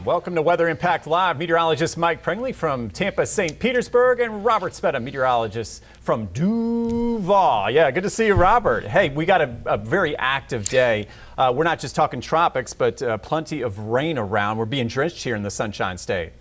Welcome to Weather Impact Live. Meteorologist Mike Pringley from Tampa, St. Petersburg, and Robert Spetta, meteorologist from Duval. Yeah, good to see you, Robert. Hey, we got a very active day. We're not just talking tropics, but plenty of rain around. We're being drenched here in the Sunshine State.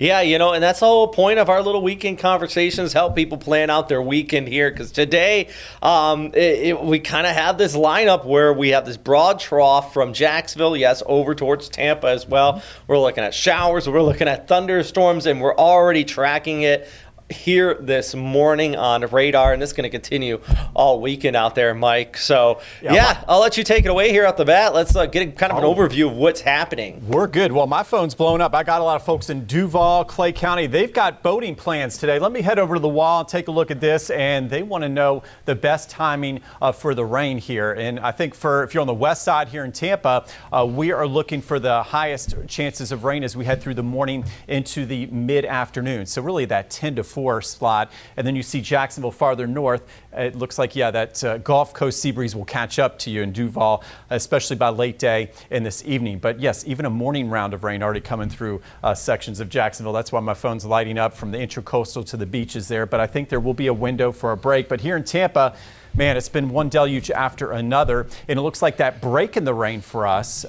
Yeah, and that's the whole point of our little weekend conversations, help people plan out their weekend here. Because today we kind of have this lineup where we have this broad trough from Jacksonville, yes, over towards Tampa as well. We're looking at showers, we're looking at thunderstorms, and we're already tracking it here this morning on radar, and this is going to continue all weekend out there, Mike. So, yeah, I'll let you take it away here off the bat. Let's get kind of an overview of what's happening. We're good. Well, my phone's blowing up. I got a lot of folks in Duval, Clay County. They've got boating plans today. Let me head over to the wall and take a look at this, and they want to know the best timing for the rain here. And I think if you're on the west side here in Tampa, we are looking for the highest chances of rain as we head through the morning into the mid-afternoon. So really that 10 to 4 spot. And then you see Jacksonville farther north. It looks like, that Gulf Coast sea breeze will catch up to you in Duval, especially by late day in this evening. But yes, even a morning round of rain already coming through sections of Jacksonville. That's why my phone's lighting up from the intracoastal to the beaches there. But I think there will be a window for a break. But here in Tampa, man, it's been one deluge after another. And it looks like that break in the rain for us,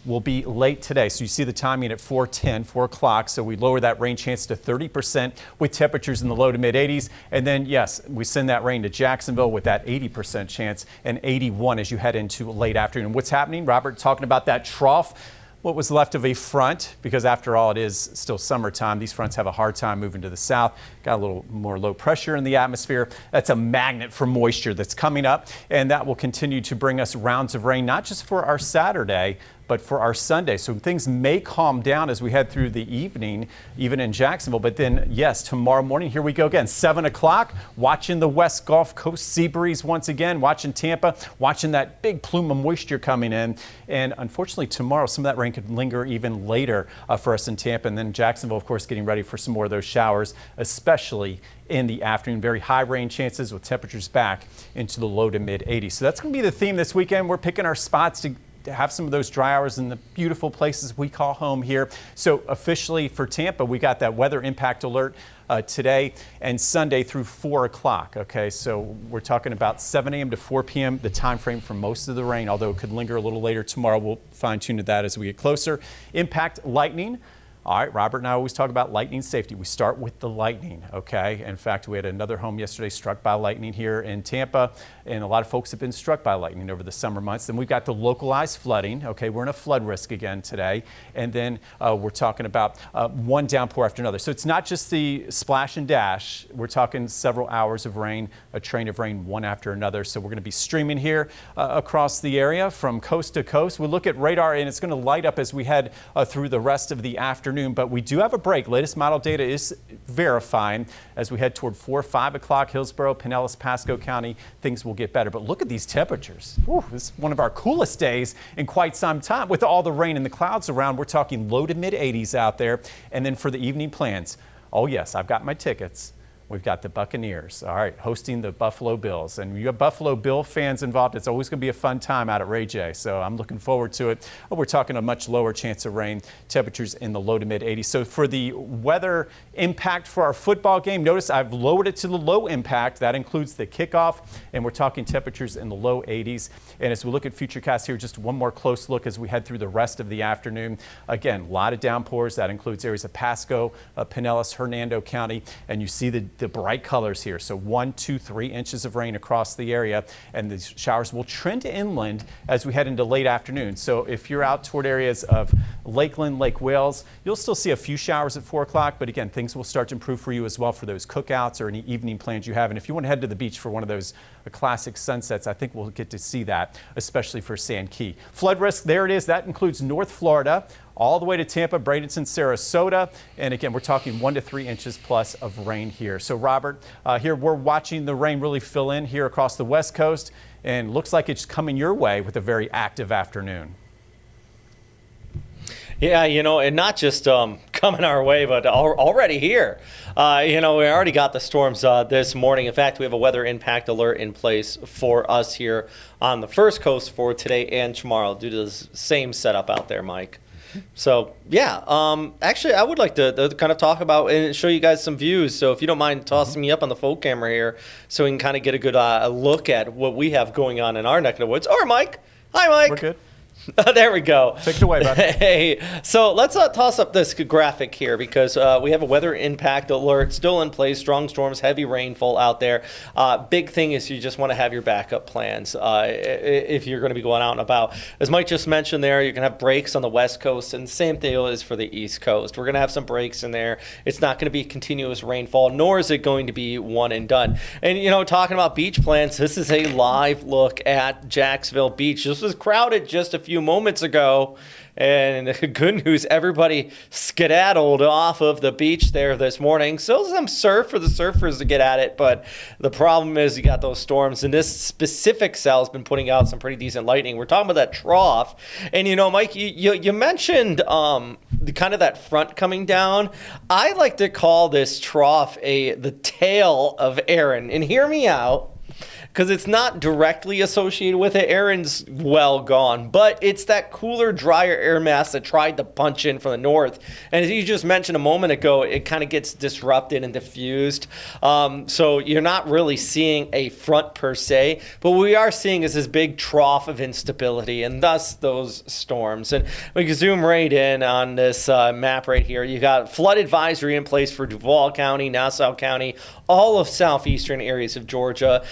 will be late today. So you see the timing at 4:10, 4 o'clock. So we lower that rain chance to 30% with temperatures in the low to mid 80s. And then, yes, we send that rain to Jacksonville with that 80% chance and 81 as you head into late afternoon. What's happening? Robert talking about that trough. What was left of a front, because after all, it is still summertime. These fronts have a hard time moving to the south. Got a little more low pressure in the atmosphere. That's a magnet for moisture that's coming up, and that will continue to bring us rounds of rain, not just for our Saturday, but for our Sunday. So things may calm down as we head through the evening, even in Jacksonville. But then, yes, tomorrow morning, here we go again, 7 o'clock, watching the West Gulf Coast sea breeze once again, watching Tampa, watching that big plume of moisture coming in. And unfortunately, tomorrow, some of that rain could linger even later for us in Tampa. And then Jacksonville, of course, getting ready for some more of those showers, especially in the afternoon. Very high rain chances with temperatures back into the low to mid 80s. So that's going to be the theme this weekend. We're picking our spots to have some of those dry hours in the beautiful places we call home here. So officially for Tampa, we got that weather impact alert today and Sunday through 4 o'clock. So we're talking about 7 a.m. to 4 p.m. the time frame for most of the rain, although it could linger a little later tomorrow. We'll fine tune to that as we get closer. Impact lightning. All right, Robert and I always talk about lightning safety. We start with the lightning, In fact, we had another home yesterday struck by lightning here in Tampa, and a lot of folks have been struck by lightning over the summer months. Then we've got the localized flooding, We're in a flood risk again today. And then we're talking about one downpour after another. So it's not just the splash and dash. We're talking several hours of rain, a train of rain, one after another. So we're going to be streaming here across the area from coast to coast. We look at radar, and it's going to light up as we head through the rest of the afternoon. But we do have a break. Latest model data is verifying as we head toward 4, 5 o'clock, Hillsborough, Pinellas, Pasco County, things will get better. But look at these temperatures. This is one of our coolest days in quite some time. With all the rain and the clouds around, we're talking low to mid 80s out there. And then for the evening plans, oh yes, I've got my tickets. We've got the Buccaneers, hosting the Buffalo Bills. And you have Buffalo Bill fans involved, it's always going to be a fun time out at Ray J. So I'm looking forward to it. We're talking a much lower chance of rain, temperatures in the low to mid 80s. So for the weather impact for our football game, notice I've lowered it to the low impact. That includes the kickoff, and we're talking temperatures in the low 80s. And as we look at Futurecast here, just one more close look as we head through the rest of the afternoon. Again, a lot of downpours. That includes areas of Pasco, Pinellas, Hernando County, and you see the bright colors here. So 1, 2, 3 inches of rain across the area, and the showers will trend inland as we head into late afternoon. So if you're out toward areas of Lakeland, Lake Wales, you'll still see a few showers at 4 o'clock, but again, things will start to improve for you as well for those cookouts or any evening plans you have. And if you want to head to the beach for one of those classic sunsets, I think we'll get to see that, especially for Sand Key. Flood risk, there it is. That includes North Florida, all the way to Tampa, Bradenton, Sarasota. And again, we're talking 1 to 3 inches plus of rain here. So Robert, here we're watching the rain really fill in here across the West Coast, and looks like it's coming your way with a very active afternoon. Yeah, and not just coming our way, but already here. We already got the storms this morning. In fact, we have a weather impact alert in place for us here on the First Coast for today and tomorrow due to the same setup out there, Mike. So, yeah, actually, I would like to kind of talk about and show you guys some views. So if you don't mind tossing me up on the full camera here so we can kind of get a good look at what we have going on in our neck of the woods. Or Mike. Hi, Mike. We're good. There we go. Take it away, bud. Hey, so let's toss up this graphic here because we have a weather impact alert still in place. Strong storms, heavy rainfall out there. Big thing is you just want to have your backup plans if you're going to be going out and about. As Mike just mentioned there, you're going to have breaks on the West Coast, and the same deal is for the East Coast. We're going to have some breaks in there. It's not going to be continuous rainfall, nor is it going to be one and done. And, talking about beach plans, this is a live look at Jacksonville Beach. This was crowded just a few moments ago, and the good news, everybody skedaddled off of the beach there this morning. Still some surf for the surfers to get at it, but the problem is you got those storms, and this specific cell has been putting out some pretty decent lightning. We're talking about that trough, and Mike, you mentioned the kind of that front coming down. I like to call this trough the tail of Aaron, and hear me out, because it's not directly associated with it. Aaron's well gone, but it's that cooler, drier air mass that tried to punch in from the north. And as you just mentioned a moment ago, it kind of gets disrupted and diffused. So you're not really seeing a front per se, but what we are seeing is this big trough of instability and thus those storms. And we can zoom right in on this map right here. You got flood advisory in place for Duval County, Nassau County, all of southeastern areas of Georgia.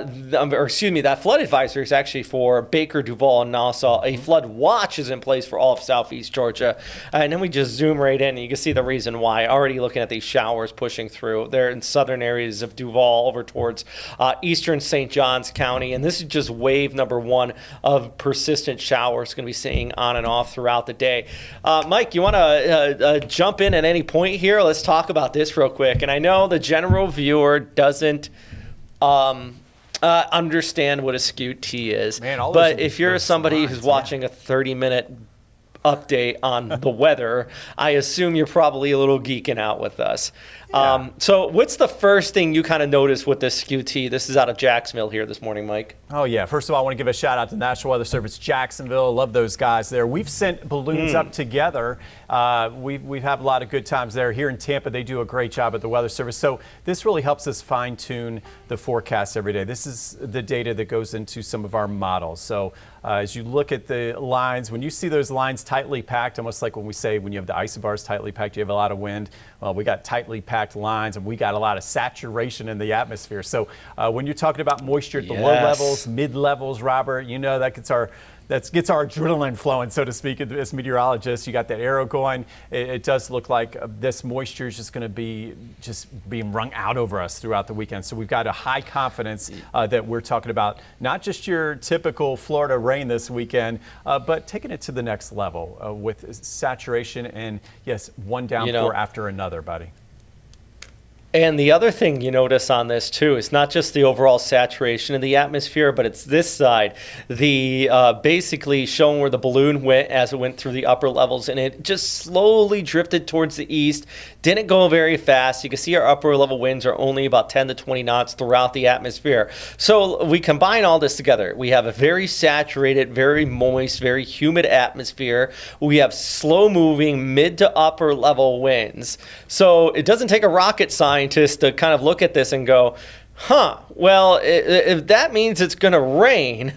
That flood advisory is actually for Baker, Duval, and Nassau. A flood watch is in place for all of southeast Georgia. And then we just zoom right in, and you can see the reason why. Already looking at these showers pushing through. They're in southern areas of Duval over towards eastern St. Johns County. And this is just wave number one of persistent showers going to be seeing on and off throughout the day. Mike, you want to jump in at any point here? Let's talk about this real quick. And I know the general viewer doesn't understand what a skewed T is. Man, but if you're somebody who's watching a 30-minute update on the weather, I assume you're probably a little geeking out with us. Yeah. So what's the first thing you kind of notice with this skew T? This is out of Jacksonville here this morning, Mike. Oh, yeah. First of all, I want to give a shout out to National Weather Service Jacksonville. Love those guys there. We've sent balloons up together. We have a lot of good times there. Here in Tampa, they do a great job at the Weather Service. So this really helps us fine tune the forecast every day. This is the data that goes into some of our models. So as you look at the lines, when you see those lines tightly packed, almost like when we say when you have the isobars tightly packed, you have a lot of wind. Well, we got tightly packed lines, and we got a lot of saturation in the atmosphere. So when you're talking about moisture at the low levels, mid levels, Robert, that gets our adrenaline flowing, so to speak, as meteorologists. You got that arrow going. It does look like this moisture is just going to be being wrung out over us throughout the weekend. So we've got a high confidence that we're talking about not just your typical Florida rain this weekend, but taking it to the next level with saturation and, yes, one downpour after another, buddy. And the other thing you notice on this, too, is not just the overall saturation of the atmosphere, but it's this side, the basically showing where the balloon went as it went through the upper levels, and it just slowly drifted towards the east, didn't go very fast. You can see our upper level winds are only about 10 to 20 knots throughout the atmosphere. So we combine all this together. We have a very saturated, very moist, very humid atmosphere. We have slow-moving mid to upper level winds. So it doesn't take a rocket scientist to kind of look at this and go, well, if that means it's going to rain,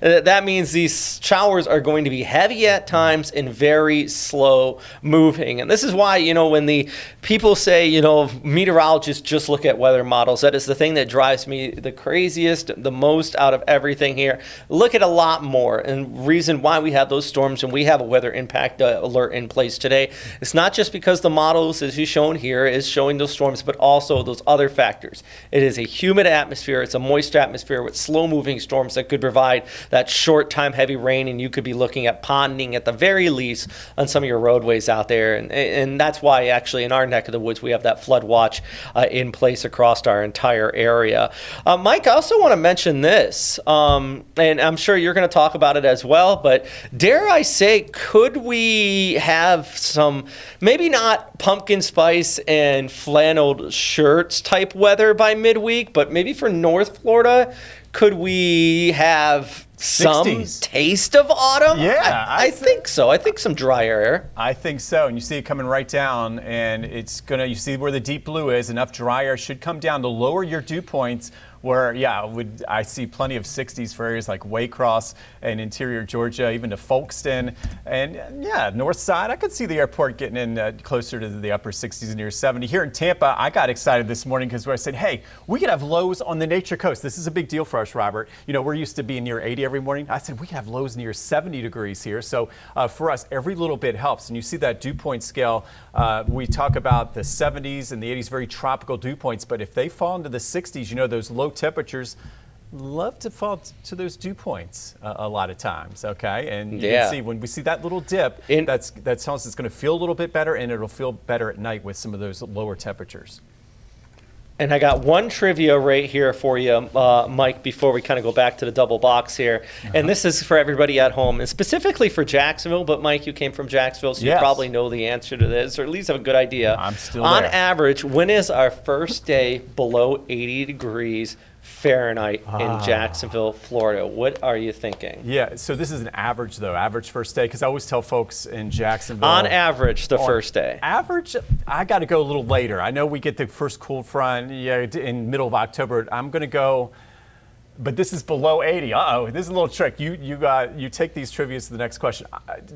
that means these showers are going to be heavy at times and very slow moving. And this is why, when the people say, meteorologists just look at weather models, that is the thing that drives me the craziest, the most out of everything here. Look at a lot more. And reason why we have those storms and we have a weather impact alert in place today, it's not just because the models, as you shown here, is showing those storms, but also those other factors. It is a humid atmosphere. It's a moist atmosphere with slow-moving storms that could provide that short-time heavy rain, and you could be looking at ponding at the very least on some of your roadways out there. And that's why, actually, in our neck of the woods, we have that flood watch in place across our entire area. Mike, I also want to mention this, and I'm sure you're going to talk about it as well, but dare I say, could we have some, maybe not pumpkin spice and flannel shirts type weather by midweek, but maybe for North Florida, could we have some 60s. taste of autumn? Yeah, I think so. I think some drier air. I think so, and you see it coming right down, and it's gonna. You see where the deep blue is. Enough dry air should come down to lower your dew points. Where, I see plenty of 60s for areas like Waycross and interior Georgia, even to Folkestone, and north side. I could see the airport getting in closer to the upper 60s and near 70. Here in Tampa, I got excited this morning because I said, hey, we could have lows on the Nature Coast. This is a big deal for us, Robert. You know, we're used to being near 80 every morning. I said we could have lows near 70 degrees here. So for us, every little bit helps. And you see that dew point scale. We talk about the 70s and the 80s, very tropical dew points. But if they fall into the 60s, you know, those low temperatures love to fall to those dew points a lot of times, okay? And you can see when we see that little dip, that tells us it's going to feel a little bit better, and it'll feel better at night with some of those lower temperatures. And I got one trivia right here for you, Mike, before we kind of go back to the double box here. And this is for everybody at home, and specifically for Jacksonville. But, Mike, you came from Jacksonville, so you probably know the answer to this, or at least have a good idea. I'm still On there. average, when is our first day below 80 degrees Fahrenheit in Jacksonville, Florida? What are you thinking? Yeah, so this is an average, though, average first day, because I always tell folks in Jacksonville. On average, the first day. Average, I got to go a little later. I know we get the first cold front in middle of October. I'm going to go, but this is below 80. Uh-oh, this is a little trick. You take these trivias to the next question,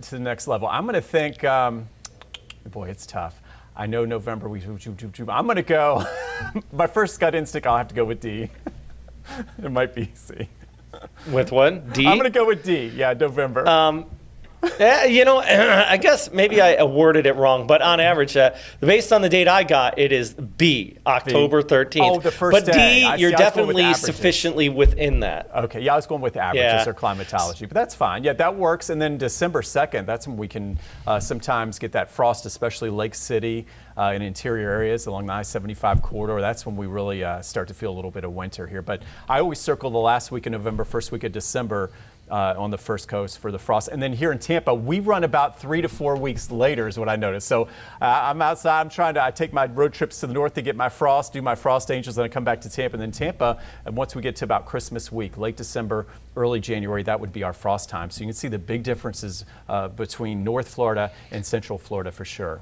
to the next level. I'm going to think, boy, it's tough. I know November, I'm going to go, my first gut instinct, I'll have to go with D. It might be C. With what? D? I'm going to go with D. Yeah, November. I guess maybe I worded it wrong, but on average, based on the date I got, it is B, October 13th. Oh, the first but day. D, you're definitely sufficiently within that. Okay, yeah, I was going with averages or climatology, but that's fine. Yeah, that works. And then December 2nd, that's when we can sometimes get that frost, especially Lake City in interior areas along the I-75 corridor. That's when we really start to feel a little bit of winter here. But I always circle the last week of November, first week of December, on the first coast for the frost. And then here in Tampa, we run about 3 to 4 weeks later is what I noticed. So I'm outside, I take my road trips to the north to get my frost, do my frost angels, then I come back to Tampa. And then Tampa, and once we get to about Christmas week, late December, early January, that would be our frost time. So you can see the big differences between North Florida and Central Florida for sure.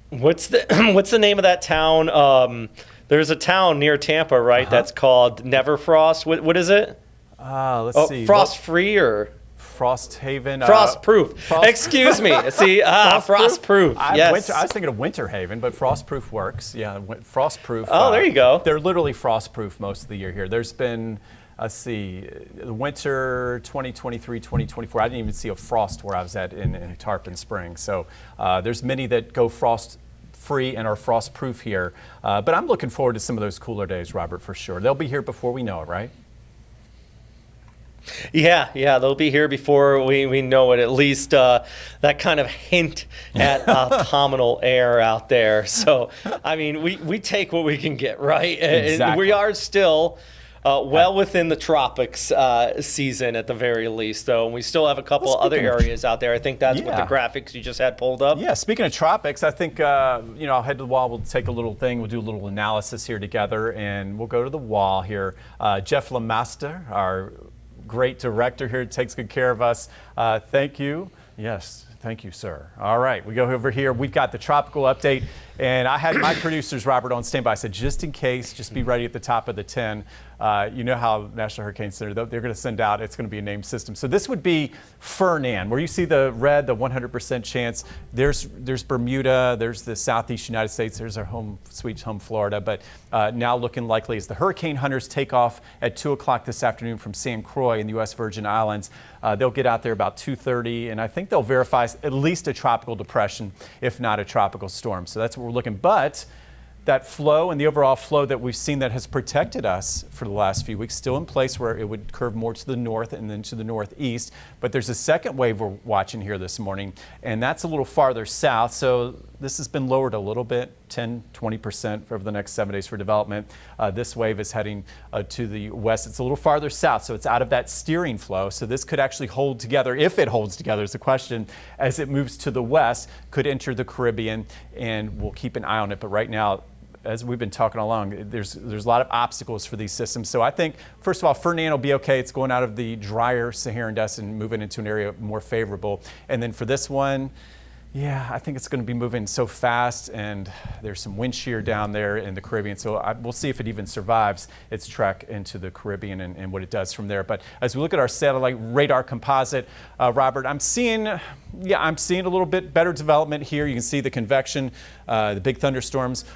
What's the name of that town? There's a town near Tampa, right? That's called Never Frost. What is it? Let's see. Frost free or Frost Haven? Frost proof. Excuse me. See, frost proof. Yes. I was thinking of Winter Haven, but frost proof works. Yeah, frost proof. Oh, there you go. They're literally frost proof most of the year here. There's been, let's see, winter 2023, 2024. I didn't even see a frost where I was at in Tarpon Springs. So there's many that go frost free and are frost proof here. But I'm looking forward to some of those cooler days, Robert, for sure. They'll be here before we know it, right? Yeah, they'll be here before we know it. At least that kind of hint at autumnal air out there. So, I mean, we take what we can get, right? Exactly. And we are still well within the tropics season at the very least, though. And we still have a couple other areas out there. I think that's what the graphics you just had pulled up. Yeah, speaking of tropics, I think, I'll head to the wall. We'll take a little thing. We'll do a little analysis here together, and we'll go to the wall here. Jeff Lemaster, our great director here, takes good care of us. Thank you. Yes, thank you, sir. All right, we go over here. We've got the tropical update, and I had my producers, Robert, on standby. I said, just in case, just be ready at the top of the 10. You know how National Hurricane Center, they're going to send out, it's going to be a named system. So this would be Fernan, where you see the red, the 100% chance. There's Bermuda, there's the southeast United States, there's our home, sweet home Florida. But now looking likely as the hurricane hunters take off at 2 o'clock this afternoon from San Croix in the U.S. Virgin Islands. They'll get out there about 2:30, and I think they'll verify at least a tropical depression, if not a tropical storm. So that's what we're looking. But that flow and the overall flow that we've seen that has protected us for the last few weeks still in place, where it would curve more to the north and then to the northeast. But there's a second wave we're watching here this morning, and that's a little farther south. So this has been lowered a little bit, 10, 20% over the next 7 days for development. This wave is heading to the west. It's a little farther south, so it's out of that steering flow. So this could actually hold together. If it holds together is the question. As it moves to the west, could enter the Caribbean, and we'll keep an eye on it. But right now, as we've been talking along, there's a lot of obstacles for these systems. So I think, first of all, Ferdinand will be okay. It's going out of the drier Saharan dust and moving into an area more favorable. And then for this one, yeah, I think it's going to be moving so fast, and there's some wind shear down there in the Caribbean. So we'll see if it even survives its trek into the Caribbean and what it does from there. But as we look at our satellite radar composite, Robert, I'm seeing a little bit better development here. You can see the convection, the big thunderstorms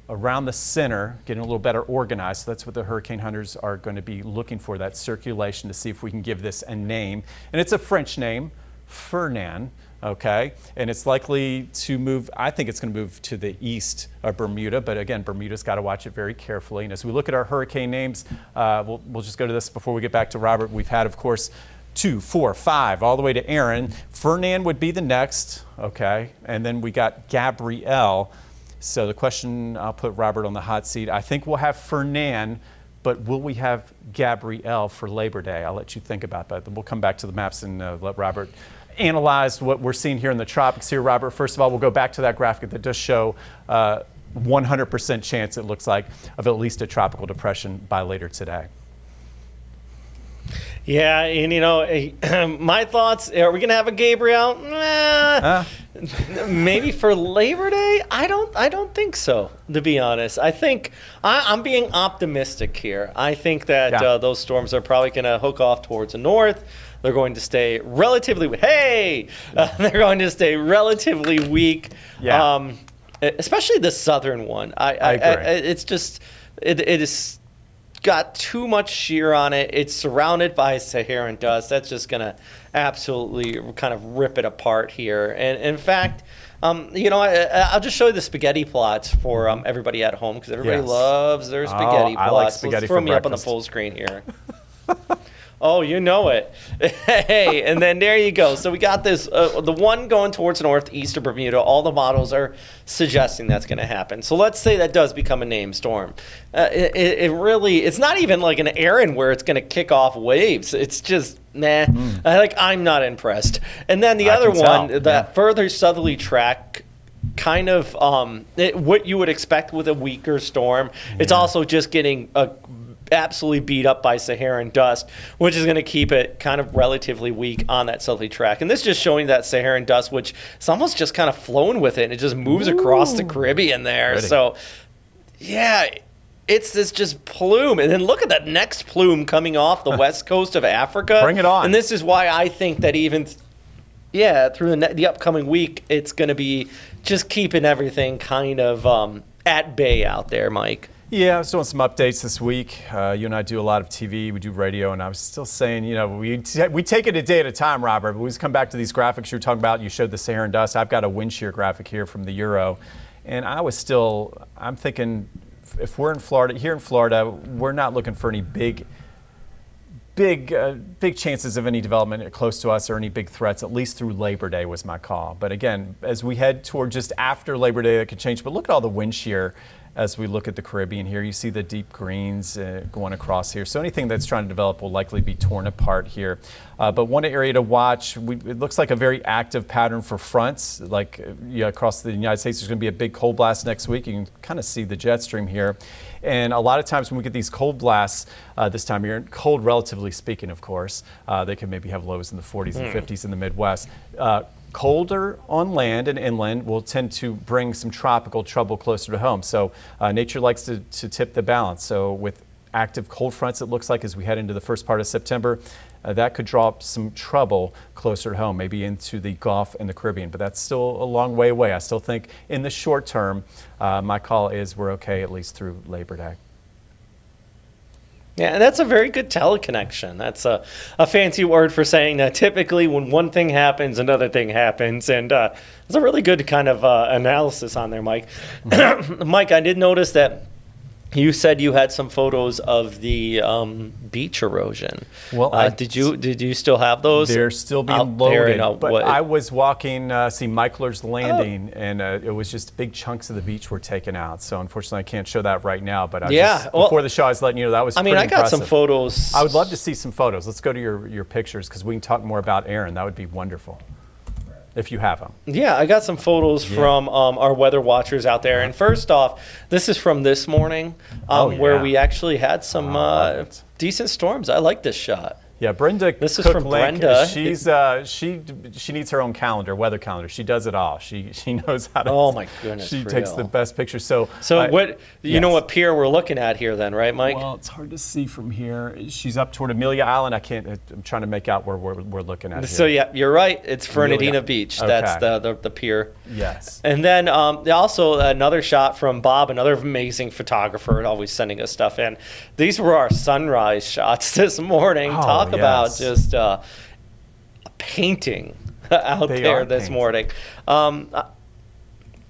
around the center, getting a little better organized. So that's what the hurricane hunters are going to be looking for, that circulation, to see if we can give this a name. And it's a French name, Fernand. Okay, and it's likely to move, I think it's going to move to the east of Bermuda, but again, Bermuda's got to watch it very carefully. And as we look at our hurricane names, we'll just go to this before we get back to Robert. We've had, of course, 2, 4, 5, all the way to Aaron. Fernand would be the next, okay, and then we got Gabrielle. So the question, I'll put Robert on the hot seat. I think we'll have Fernand, but will we have Gabrielle for Labor Day? I'll let you think about that. Then we'll come back to the maps and let Robert analyze what we're seeing here in the tropics here, Robert. First of all, we'll go back to that graphic that does show 100% chance, it looks like, of at least a tropical depression by later today. Yeah, and my thoughts, are we going to have a Gabrielle? Maybe for Labor Day? I don't think so, to be honest. I think I'm being optimistic here. I think that those storms are probably going to hook off towards the north. They're going to stay relatively they're going to stay relatively weak. Yeah. Especially the southern one. I agree. It's just it is got too much shear on it. It's surrounded by Saharan dust. That's just going to absolutely kind of rip it apart here. And in fact, I'll just show you the spaghetti plots for everybody at home, because everybody loves their spaghetti plots. I like spaghetti. Let's throw me up on the full screen here. Oh, you know it. Hey, and then there you go. So we got this, the one going towards northeast of Bermuda. All the models are suggesting that's going to happen. So let's say that does become a named storm. It's not even like an Aaron where it's going to kick off waves. It's just, I'm not impressed. And then the other one, that further southerly track, kind of what you would expect with a weaker storm. It's also just getting absolutely beat up by Saharan dust, which is going to keep it kind of relatively weak on that southerly track. And this is just showing that Saharan dust, which is almost just kind of flowing with it, and it just moves across the Caribbean there. Ready. So, yeah, it's this just plume. And then look at that next plume coming off the west coast of Africa. Bring it on. And this is why I think that even through the upcoming week, it's going to be just keeping everything kind of at bay out there, Mike. Yeah, I was doing some updates this week. You and I do a lot of TV, we do radio, and I was still saying, we take it a day at a time, Robert. But we just come back to these graphics you were talking about. You showed the Saharan dust. I've got a wind shear graphic here from the Euro, and I'm thinking, if we're in Florida, we're not looking for any big chances of any development close to us or any big threats, at least through Labor Day was my call. But again, as we head toward just after Labor Day, that could change. But look at all the wind shear as we look at the Caribbean here. You see the deep greens going across here. So anything that's trying to develop will likely be torn apart here. But one area to watch, it looks like a very active pattern for fronts. Across the United States, there's going to be a big cold blast next week. You can kind of see the jet stream here. And a lot of times when we get these cold blasts this time of year, cold relatively speaking, of course, they can maybe have lows in the 40s and 50s in the Midwest. Colder on land and inland will tend to bring some tropical trouble closer to home. So nature likes to tip the balance. So with active cold fronts, it looks like, as we head into the first part of September, that could draw up some trouble closer to home, maybe into the Gulf and the Caribbean. But that's still a long way away. I still think in the short term, my call is we're okay at least through Labor Day. Yeah, and that's a very good teleconnection. That's a fancy word for saying that typically when one thing happens, another thing happens. And it's a really good kind of analysis on there, Mike. Mike, I did notice that you said you had some photos of the beach erosion. Well, did you still have those? They're still being loaded. But I was walking, see Michler's Landing, and it was just big chunks of the beach were taken out. So unfortunately, I can't show that right now. But before the show, I was letting you know that was. I mean, I got some photos. I would love to see some photos. Let's go to your pictures because we can talk more about Aaron. That would be wonderful. If you have them. Yeah, I got some photos from our weather watchers out there. And first off, this is from this morning where we actually had some decent storms. I like this shot. Yeah, Brenda. This is from Brenda. She's she needs her own calendar, weather calendar. She does it all. She knows how to. Oh my goodness! She takes the best pictures. So what you know what pier we're looking at here then, right, Mike? Well, it's hard to see from here. She's up toward Amelia Island. I'm trying to make out where we're looking at. So here. yeah, you're right. It's Fernandina Beach. Okay. That's the pier. Yes. And then also another shot from Bob, another amazing photographer, always sending us stuff in. These were our sunrise shots this morning. Talk about just a painting out there this morning.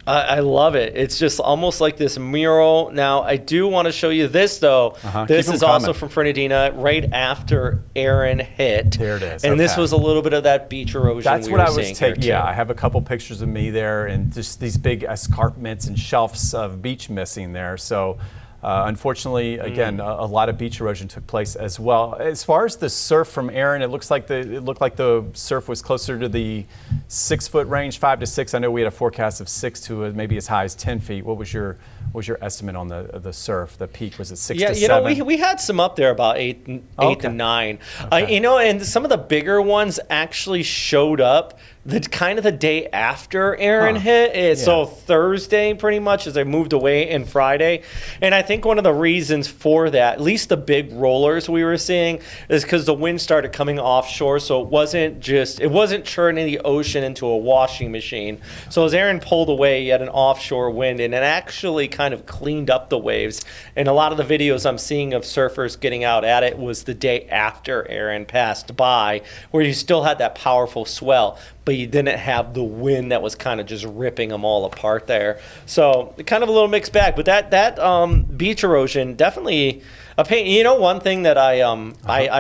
I love it. It's just almost like this mural. Now, I do want to show you this, though. This is also from Fernandina, right after Aaron hit. There it is. And this was a little bit of that beach erosion. That's what I was taking. Yeah, I have a couple pictures of me there, and just these big escarpments and shelves of beach missing there. So. Unfortunately, again, a lot of beach erosion took place as well. As far as the surf from Aaron, it looked like the surf was closer to the 6 foot range, 5 to 6. I know we had a forecast of 6 to maybe as high as 10 feet. What was your estimate on the surf? The peak was it 6 to 7? You know, we had some up there about 8 to 9. Okay. You know, and some of the bigger ones actually showed up the day after Aaron hit. So Thursday, pretty much, as I moved away, and Friday. And I think one of the reasons for that, at least the big rollers we were seeing, is because the wind started coming offshore. So it wasn't churning the ocean into a washing machine. So as Aaron pulled away, you had an offshore wind, and it actually kind of cleaned up the waves. And a lot of the videos I'm seeing of surfers getting out at it was the day after Aaron passed by, where you still had that powerful swell, but you didn't have the wind that was kind of just ripping them all apart there. So kind of a little mixed bag. But that beach erosion, definitely a pain. You know, one thing that I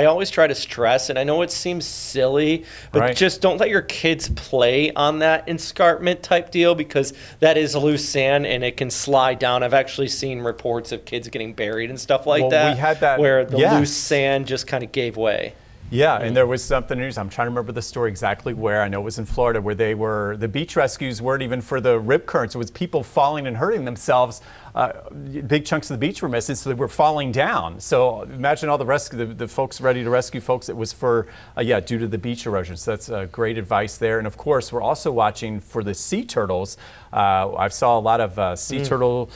always try to stress, and I know it seems silly, but just don't let your kids play on that escarpment type deal, because that is loose sand and it can slide down. I've actually seen reports of kids getting buried and stuff like that. We had that where the loose sand just kind of gave way. Yeah, and there was something news. I'm trying to remember the story exactly where. I know it was in Florida, where the beach rescues weren't even for the rip currents. It was people falling and hurting themselves. Big chunks of the beach were missing, so they were falling down. So imagine all the folks ready to rescue folks. It was for, due to the beach erosion. So that's great advice there. And of course, we're also watching for the sea turtles. I saw a lot of sea turtle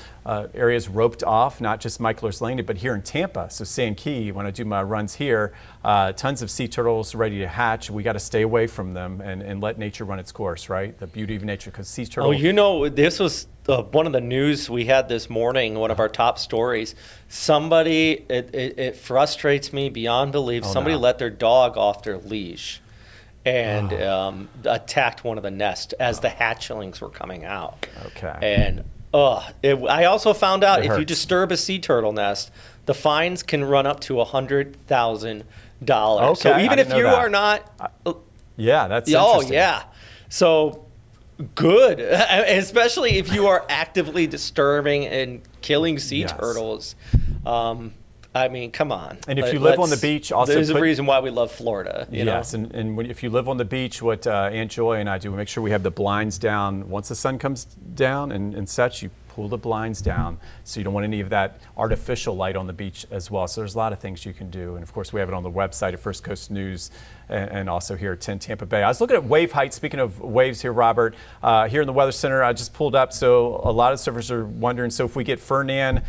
areas roped off, not just Michler's Landing, but here in Tampa. So Sand Key, when I do my runs here, tons of sea turtles ready to hatch. We got to stay away from them and let nature run its course, right? The beauty of nature, because sea turtles. Oh, you know, this was one of the news we had this morning, one of our top stories. Somebody, it frustrates me beyond belief. Somebody let their dog off their leash and attacked one of the nests as the hatchlings were coming out. Okay. And I also found out if you disturb a sea turtle nest, the fines can run up to $100,000. Okay, so even if you are not, that's interesting. So good, especially if you are actively disturbing and killing sea turtles. I mean, come on. And if you live on the beach, also there's a reason why we love Florida. You know? And if you live on the beach, what Aunt Joy and I do, we make sure we have the blinds down. Once the sun comes down and such, you pull the blinds down, so you don't want any of that artificial light on the beach as well. So there's a lot of things you can do. And of course, we have it on the website at First Coast News and also here at 10 Tampa Bay. I was looking at wave height. Speaking of waves here, Robert, here in the Weather Center, I just pulled up. So a lot of surfers are wondering, so if we get Fernan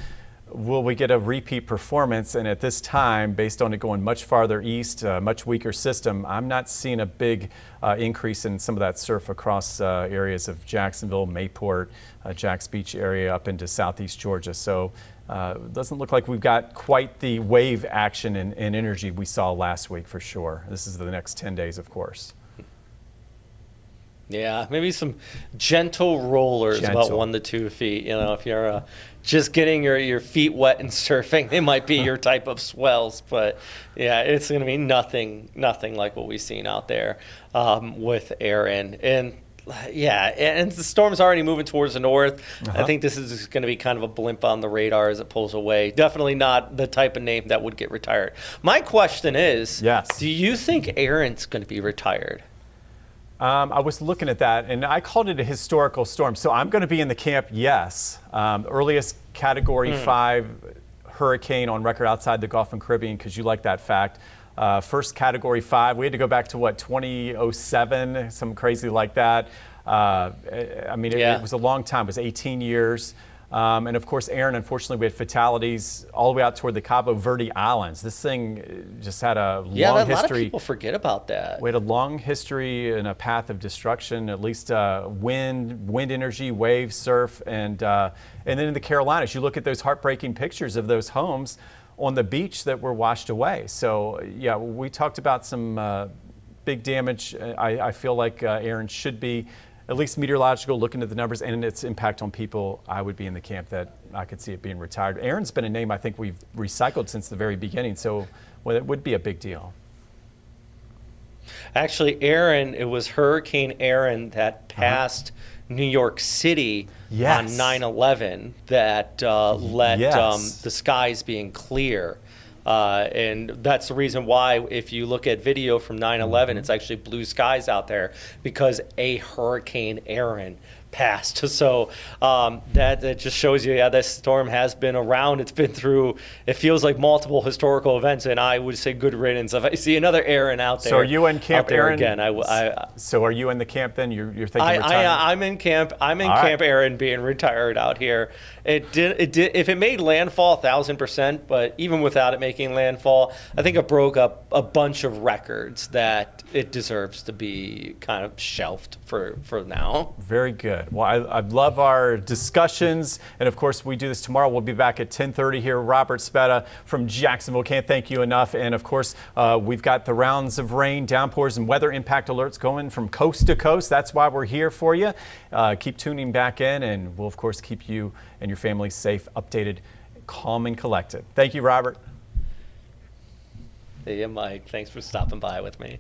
will we get a repeat performance? And at this time, based on it going much farther east, much weaker system, I'm not seeing a big increase in some of that surf across areas of Jacksonville, Mayport, Jacks Beach area up into southeast Georgia. So it doesn't look like we've got quite the wave action and energy we saw last week for sure. This is the next 10 days, of course. Yeah, maybe some gentle rollers, about 1 to 2 feet. You know, if you're just getting your feet wet and surfing, they might be your type of swells. But yeah, it's going to be nothing like what we've seen out there with Aaron. And yeah, and the storm's already moving towards the north. I think this is going to be kind of a blimp on the radar as it pulls away. Definitely not the type of name that would get retired. My question is, yes, do you think Aaron's going to be retired? I was looking at that, and I called it a historical storm. So I'm going to be in the camp, yes. Earliest Category 5 hurricane on record outside the Gulf and Caribbean, because you like that fact. First Category 5, we had to go back to, 2007, something crazy like that. I mean, it was a long time. It was 18 years. And of course, Aaron, unfortunately, we had fatalities all the way out toward the Cabo Verde Islands. This thing just had a long history. A lot of people forget about that. We had a long history and a path of destruction, at least wind energy, waves, surf, and then in the Carolinas, you look at those heartbreaking pictures of those homes on the beach that were washed away. So, yeah, we talked about some big damage. I feel like Aaron should be at least meteorological, looking at the numbers and its impact on people. I would be in the camp that I could see it being retired. Aaron's been a name I think we've recycled since the very beginning, so it would be a big deal. Actually, Aaron, it was Hurricane Aaron that passed New York City on 9/11 that led the skies being clear. And that's the reason why, if you look at video from 9/11, it's actually blue skies out there because a Hurricane Aaron passed. So that just shows you, this storm has been around. It's been through, it feels like multiple historical events, and I would say good riddance if I see another Aaron out there. So are you in Camp Aaron? Again, so are you in the camp then? You're thinking retirement? I'm in camp. I'm in Camp Aaron being retired out here. It did. If it made landfall, 1,000%. But even without it making landfall, I think it broke up a bunch of records that it deserves to be kind of shelved for now. Very good. Well, I love our discussions, and of course we do this tomorrow. We'll be back at 10:30 here. Robert Speta from Jacksonville. Can't thank you enough. And of course, we've got the rounds of rain, downpours, and weather impact alerts going from coast to coast. That's why we're here for you. Keep tuning back in, and we'll of course keep you and your family safe, updated, calm, and collected. Thank you, Robert. Hey, Mike. Thanks for stopping by with me.